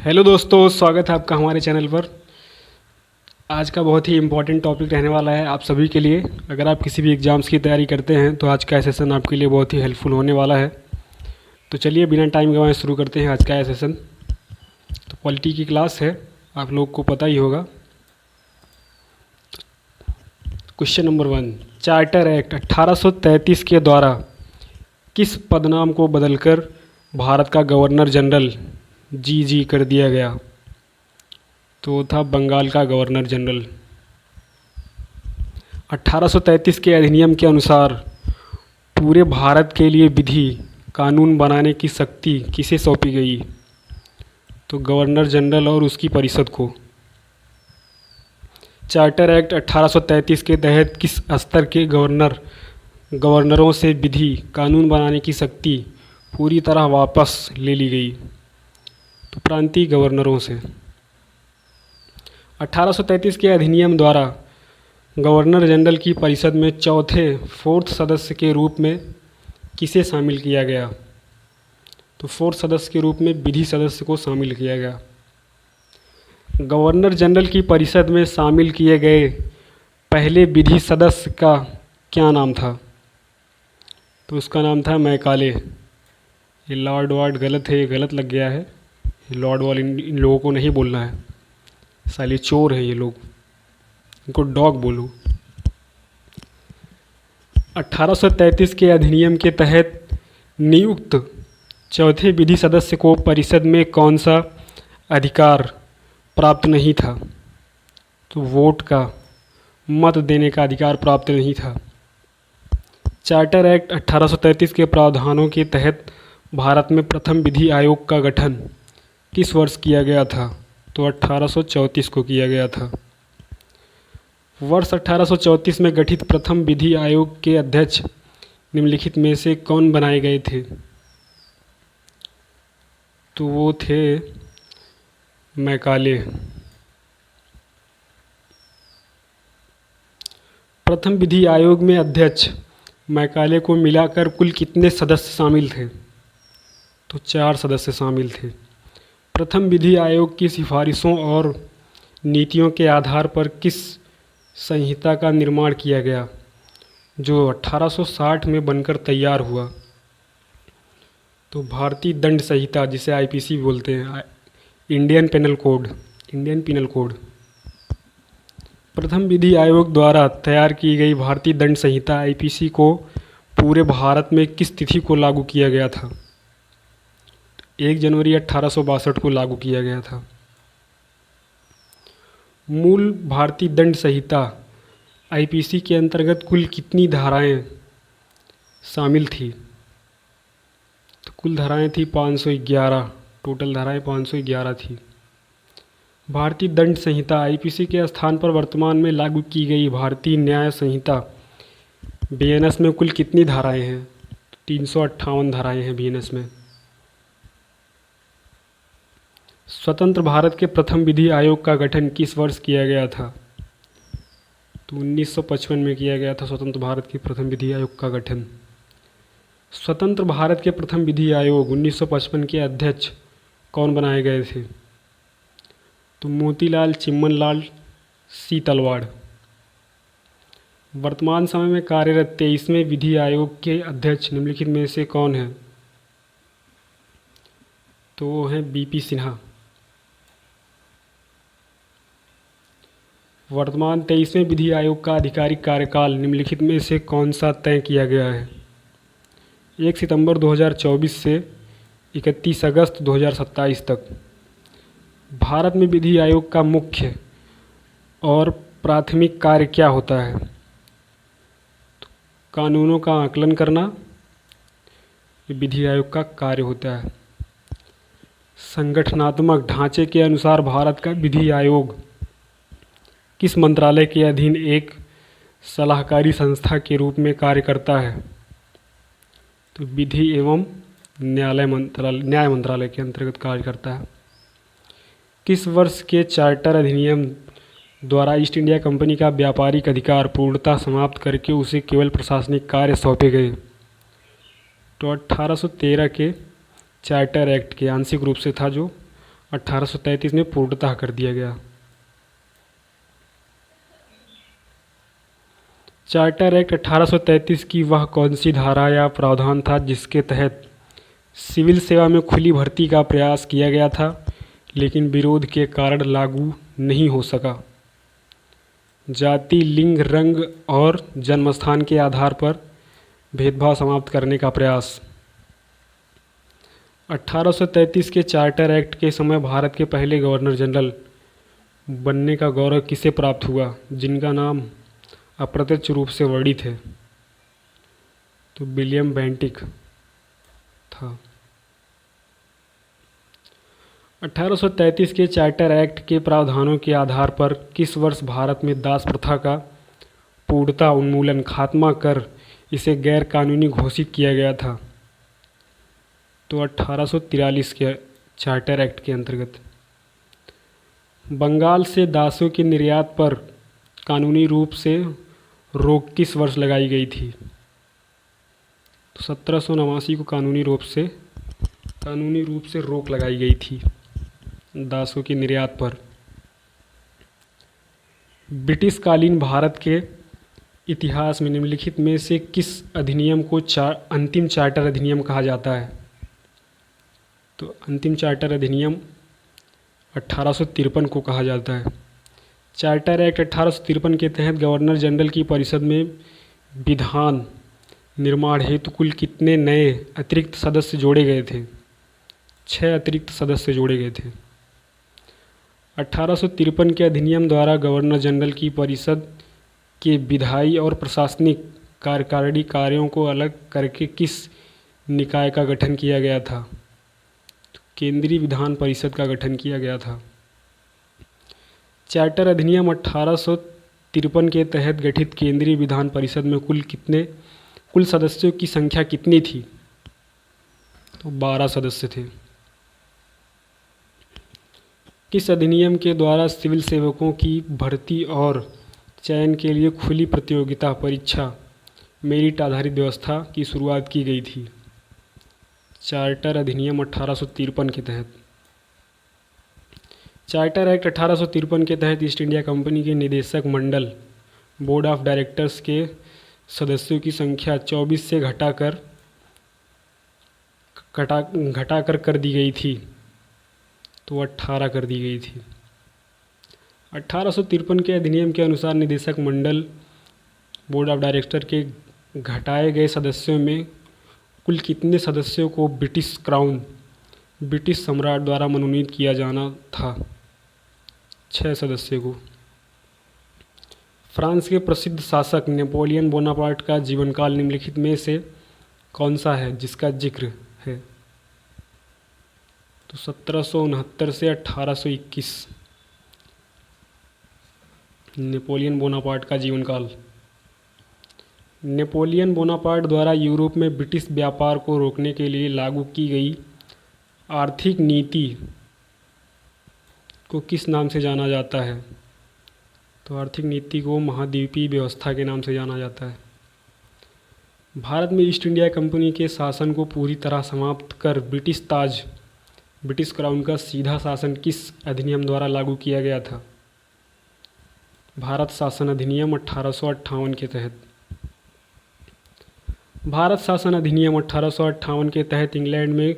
Hello दोस्तों, स्वागत है आपका हमारे चैनल पर। आज का बहुत ही इम्पोर्टेंट टॉपिक रहने वाला है आप सभी के लिए। अगर आप किसी भी एग्ज़ाम्स की तैयारी करते हैं तो आज का सेशन आपके लिए बहुत ही हेल्पफुल होने वाला है। तो चलिए बिना टाइम गंवाए शुरू करते हैं आज का सेशन। तो पॉलिटी की क्लास है, आप लोग को पता ही होगा। क्वेश्चन नंबर 1, चार्टर एक्ट 1833 के द्वारा किस पदनाम को बदलकर भारत का गवर्नर जनरल जी कर दिया गया? तो था बंगाल का गवर्नर जनरल। 1833 के अधिनियम के अनुसार पूरे भारत के लिए विधि कानून बनाने की शक्ति किसे सौंपी गई? तो गवर्नर जनरल और उसकी परिषद को। चार्टर एक्ट 1833 के तहत किस स्तर के गवर्नरों से विधि कानून बनाने की शक्ति पूरी तरह वापस ले ली गई? तो प्रांतीय गवर्नरों से। 1833 के अधिनियम द्वारा गवर्नर जनरल की परिषद में चौथे फोर्थ सदस्य के रूप में किसे शामिल किया गया? तो फोर्थ सदस्य के रूप में विधि सदस्य को शामिल किया गया। गवर्नर जनरल की परिषद में शामिल किए गए पहले विधि सदस्य का क्या नाम था? तो उसका नाम था मैकाले। ये लॉर्ड वार्ड गलत है, ये गलत लग गया है। लॉर्ड वाल इन लोगों को नहीं बोलना है, साले चोर हैं ये लोग, इनको डॉग बोलो। 1833 के अधिनियम के तहत नियुक्त चौथे विधि सदस्य को परिषद में कौन सा अधिकार प्राप्त नहीं था? तो वोट का, मत देने का अधिकार प्राप्त नहीं था। चार्टर एक्ट 1833 के प्रावधानों के तहत भारत में प्रथम विधि आयोग का गठन किस वर्ष किया गया था? तो 1834 को किया गया था। वर्ष 1834 में गठित प्रथम विधि आयोग के अध्यक्ष निम्नलिखित में से कौन बनाए गए थे? तो वो थे मैकाले। प्रथम विधि आयोग में अध्यक्ष मैकाले को मिलाकर कुल कितने सदस्य शामिल थे? तो 4 सदस्य शामिल थे। प्रथम विधि आयोग की सिफारिशों और नीतियों के आधार पर किस संहिता का निर्माण किया गया जो 1860 में बनकर तैयार हुआ? तो भारतीय दंड संहिता, जिसे आईपीसी बोलते हैं, इंडियन पेनल कोड। प्रथम विधि आयोग द्वारा तैयार की गई भारतीय दंड संहिता आईपीसी को पूरे भारत में किस तिथि को लागू किया गया था? 1 जनवरी 1862 को लागू किया गया था। मूल भारतीय दंड संहिता आईपीसी के अंतर्गत कुल कितनी धाराएं शामिल थी? तो कुल धाराएं थी 511, टोटल धाराएं 511 थी। भारतीय दंड संहिता आईपीसी के स्थान पर वर्तमान में लागू की गई भारतीय न्याय संहिता बीएनएस में कुल कितनी धाराएं हैं? 358 धाराएं हैं बीएनएस में। स्वतंत्र भारत के प्रथम विधि आयोग का गठन किस वर्ष किया गया था? तो 1955 में किया गया था स्वतंत्र भारत के प्रथम विधि आयोग का गठन। स्वतंत्र भारत के प्रथम विधि आयोग 1955 के अध्यक्ष कौन बनाए गए थे? तो मोतीलाल चिम्मनलाल सीतलवाड़। वर्तमान समय में कार्यरत 23वें विधि आयोग के अध्यक्ष निम्नलिखित में से कौन है? तो वो हैं बीपी सिन्हा। वर्तमान 23वें विधि आयोग का आधिकारिक कार्यकाल निम्नलिखित में से कौन सा तय किया गया है? 1 सितंबर 2024 से 31 अगस्त 2027 तक। भारत में विधि आयोग का मुख्य और प्राथमिक कार्य क्या होता है? तो कानूनों का आकलन करना ये विधि आयोग का कार्य होता है। संगठनात्मक ढांचे के अनुसार भारत का विधि आयोग किस मंत्रालय के अधीन एक सलाहकारी संस्था के रूप में कार्य करता है? तो विधि एवं न्याय मंत्रालय के अंतर्गत कार्य करता है। किस वर्ष के चार्टर अधिनियम द्वारा ईस्ट इंडिया कंपनी का व्यापारिक अधिकार पूर्णतः समाप्त करके उसे केवल प्रशासनिक कार्य सौंपे गए? तो 1813 के चार्टर एक्ट के आंशिक रूप से था, जो 1833 में पूर्णतः कर दिया गया। चार्टर एक्ट 1833 की वह कौन सी धारा या प्रावधान था जिसके तहत सिविल सेवा में खुली भर्ती का प्रयास किया गया था लेकिन विरोध के कारण लागू नहीं हो सका? जाति, लिंग, रंग और जन्मस्थान के आधार पर भेदभाव समाप्त करने का प्रयास। 1833 के चार्टर एक्ट के समय भारत के पहले गवर्नर जनरल बनने का गौरव किसे प्राप्त हुआ जिनका नाम अप्रत्यक्ष रूप से वर्णित है? तो विलियम बेंटिक था। 1833 के चार्टर एक्ट के प्रावधानों के आधार पर किस वर्ष भारत में दास प्रथा का पूर्णतः उन्मूलन खात्मा कर इसे गैर कानूनी घोषित किया गया था? तो 1843 के चार्टर एक्ट के अंतर्गत। बंगाल से दासों के निर्यात पर कानूनी रूप से रोक किस वर्ष लगाई गई थी? तो 1789 को कानूनी रूप से रोक लगाई गई थी दासों के निर्यात पर। ब्रिटिश कालीन भारत के इतिहास में निम्नलिखित में से किस अधिनियम को अंतिम चार्टर अधिनियम कहा जाता है? तो अंतिम चार्टर अधिनियम 1853 को कहा जाता है। चार्टर एक्ट 1853 के तहत गवर्नर जनरल की परिषद में विधान निर्माण हेतु कुल कितने नए अतिरिक्त सदस्य जोड़े गए थे? 6 अतिरिक्त सदस्य जोड़े गए थे। 1853 के अधिनियम द्वारा गवर्नर जनरल की परिषद के विधायी और प्रशासनिक कार्यकारिणी कार्यों को अलग करके किस निकाय का गठन किया गया था? तो केंद्रीय विधान परिषद का गठन किया गया था। चार्टर अधिनियम 1853 के तहत गठित केंद्रीय विधान परिषद में कुल सदस्यों की संख्या कितनी थी? तो 12 सदस्य थे। किस अधिनियम के द्वारा सिविल सेवकों की भर्ती और चयन के लिए खुली प्रतियोगिता परीक्षा मेरिट आधारित व्यवस्था की शुरुआत की गई थी? चार्टर अधिनियम 1853 के तहत। चार्टर एक्ट 1853 के तहत ईस्ट इंडिया कंपनी के निदेशक मंडल बोर्ड ऑफ डायरेक्टर्स के सदस्यों की संख्या 24 से घटाकर कर दी गई थी। तो 18 कर दी गई थी। 1853 के अधिनियम के अनुसार निदेशक मंडल बोर्ड ऑफ डायरेक्टर के घटाए गए सदस्यों में कुल कितने सदस्यों को ब्रिटिश सम्राट द्वारा मनोनीत किया जाना था? 6 सदस्यों को। फ्रांस के प्रसिद्ध शासक नेपोलियन बोनापार्ट का जीवनकाल निम्नलिखित में से कौन सा है जिसका जिक्र है? तो 1769 से 1821 नेपोलियन बोनापार्ट का जीवनकाल। नेपोलियन बोनापार्ट द्वारा यूरोप में ब्रिटिश व्यापार को रोकने के लिए लागू की गई आर्थिक नीति को किस नाम से जाना जाता है? तो आर्थिक नीति को महाद्वीपीय व्यवस्था के नाम से जाना जाता है। भारत में ईस्ट इंडिया कंपनी के शासन को पूरी तरह समाप्त कर ब्रिटिश क्राउन का सीधा शासन किस अधिनियम द्वारा लागू किया गया था? भारत शासन अधिनियम 1858 के तहत। भारत शासन अधिनियम 1858 के तहत इंग्लैंड में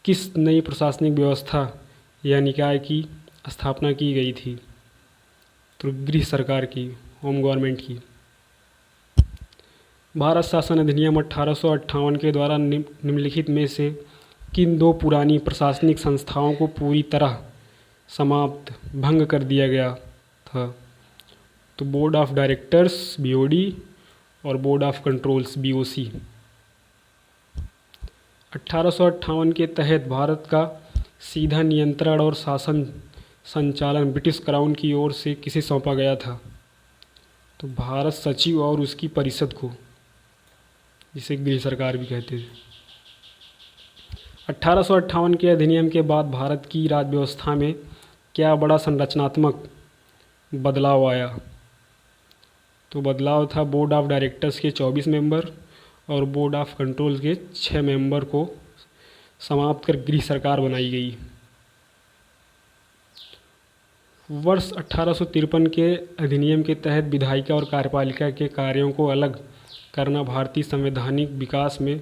किस नई प्रशासनिक व्यवस्था या निकाय की स्थापना की गई थी? तो गृह सरकार की, होम गवर्नमेंट की। भारत शासन अधिनियम 1858 के द्वारा निम्नलिखित में से किन 2 पुरानी प्रशासनिक संस्थाओं को पूरी तरह समाप्त भंग कर दिया गया था? तो बोर्ड ऑफ डायरेक्टर्स BOD और बोर्ड ऑफ कंट्रोल्स BOC। 1858 के तहत भारत का सीधा नियंत्रण और शासन संचालन ब्रिटिश क्राउन की ओर से किसे सौंपा गया था? तो भारत सचिव और उसकी परिषद को, जिसे गृह सरकार भी कहते थे। 1858 के अधिनियम के बाद भारत की राज्य व्यवस्था में क्या बड़ा संरचनात्मक बदलाव आया? तो बदलाव था बोर्ड ऑफ डायरेक्टर्स के 24 मेंबर और बोर्ड ऑफ कंट्रोल के 6 मेंबर को समाप्त कर गृह सरकार बनाई गई। वर्ष 1853 के अधिनियम के तहत विधायिका और कार्यपालिका के कार्यों को अलग करना भारतीय संवैधानिक विकास में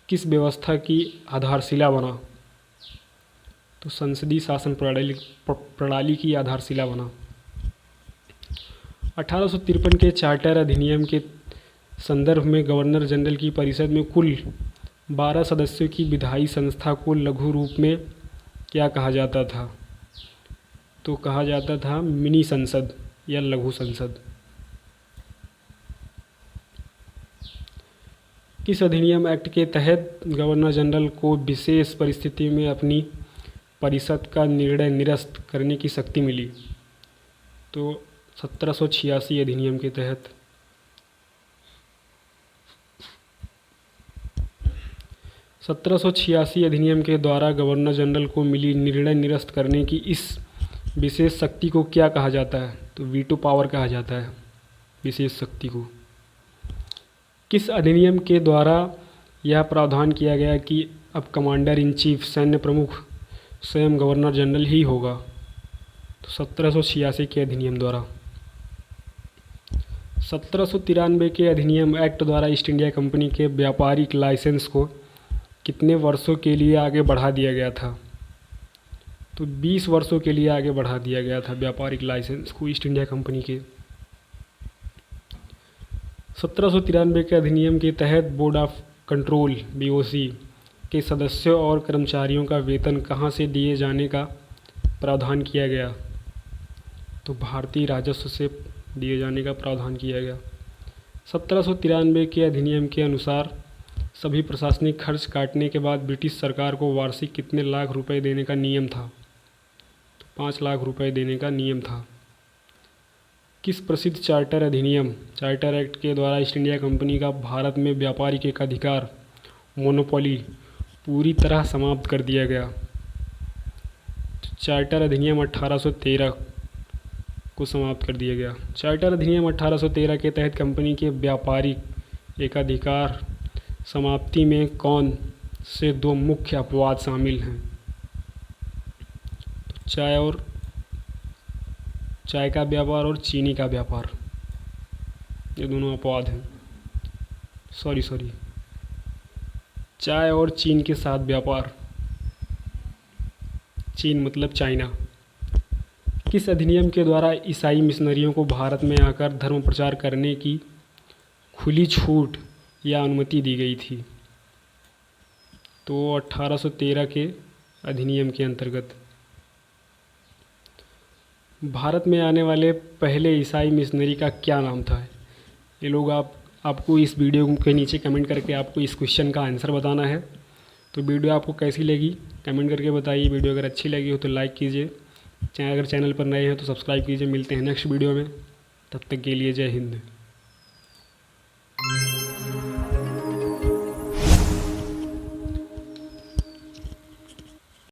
किस व्यवस्था की आधारशिला बना? तो संसदीय शासन प्रणाली की आधारशिला बना। 1853 के चार्टर अधिनियम के संदर्भ में गवर्नर जनरल की परिषद में कुल 12 सदस्यों की विधायी संस्था को लघु रूप में क्या कहा जाता था? तो कहा जाता था मिनी संसद या लघु संसद। किस अधिनियम एक्ट के तहत गवर्नर जनरल को विशेष परिस्थिति में अपनी परिषद का निर्णय निरस्त करने की शक्ति मिली? तो 1786 अधिनियम के तहत। 1786 अधिनियम के द्वारा गवर्नर जनरल को मिली निर्णय निरस्त करने की इस विशेष शक्ति को क्या कहा जाता है? तो वीटो पावर कहा जाता है विशेष शक्ति को। किस अधिनियम के द्वारा यह प्रावधान किया गया कि अब कमांडर इन चीफ सैन्य प्रमुख स्वयं गवर्नर जनरल ही होगा? तो 1786 के अधिनियम द्वारा। 1793 के अधिनियम एक्ट द्वारा ईस्ट इंडिया कंपनी के व्यापारिक लाइसेंस को कितने वर्षों के लिए आगे बढ़ा दिया गया था? तो 20 वर्षों के लिए आगे बढ़ा दिया गया था व्यापारिक लाइसेंस को ईस्ट इंडिया कंपनी के। 1793 के अधिनियम के तहत बोर्ड ऑफ कंट्रोल BOC के सदस्यों और कर्मचारियों का वेतन कहाँ से दिए जाने का प्रावधान किया गया? तो भारतीय राजस्व से दिए जाने का प्रावधान किया गया। 1793 के अधिनियम के अनुसार सभी प्रशासनिक खर्च काटने के बाद ब्रिटिश सरकार को वार्षिक कितने लाख रुपए देने का नियम था? तो 5 लाख रुपए देने का नियम था। किस प्रसिद्ध चार्टर अधिनियम चार्टर एक्ट के द्वारा ईस्ट इंडिया कंपनी का भारत में व्यापारिक एकाधिकार मोनोपोली पूरी तरह समाप्त कर दिया गया? चार्टर अधिनियम 1813 को समाप्त कर दिया गया। चार्टर अधिनियम 1813 के तहत कंपनी के व्यापारिक एकाधिकार समाप्ति में कौन से 2 मुख्य अपवाद शामिल हैं? तो चाय का व्यापार और चीनी का व्यापार, ये दोनों अपवाद हैं। सॉरी चाय और चीन के साथ व्यापार, चीन मतलब चाइना। किस अधिनियम के द्वारा ईसाई मिशनरियों को भारत में आकर धर्म प्रचार करने की खुली छूट या अनुमति दी गई थी? तो 1813 के अधिनियम के अंतर्गत। भारत में आने वाले पहले ईसाई मिशनरी का क्या नाम था? ये लोग आपको इस वीडियो के नीचे कमेंट करके आपको इस क्वेश्चन का आंसर बताना है। तो वीडियो आपको कैसी लगी कमेंट करके बताइए। वीडियो अगर अच्छी लगी हो तो लाइक कीजिए, अगर चैनल पर नए हैं तो सब्सक्राइब कीजिए। मिलते हैं नेक्स्ट वीडियो में, तब तक के लिए जय हिंद।